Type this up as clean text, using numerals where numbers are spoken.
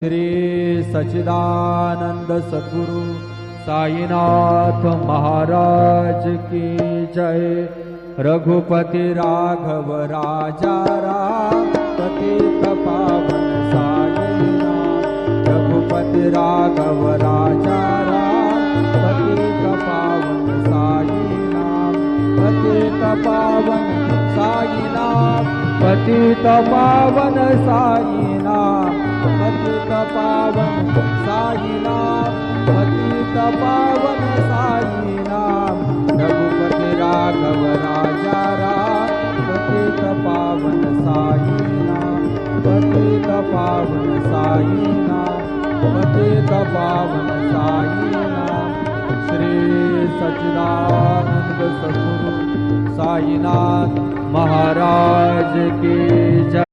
श्री सच्चिदानंद सद्गुरु साईनाथ महाराज की जय। रघुपति राघव राजा राम पतित पावन साईनाथ। रघुपति राघव राजा राम पतित पावन साईनाथ। पतित पावन साईनाथ। पतित पावन साईनाथ। पतित पावन साईनाथ। पतित पावन साईनाथ। रघुपति राघव राजा राम पतित पावन साईनाथ। पतित पावन साईनाथ। पतित पावन साईनाथ। श्री सच्चिदानंद सद्गुरु साईनाथ महाराज की जय।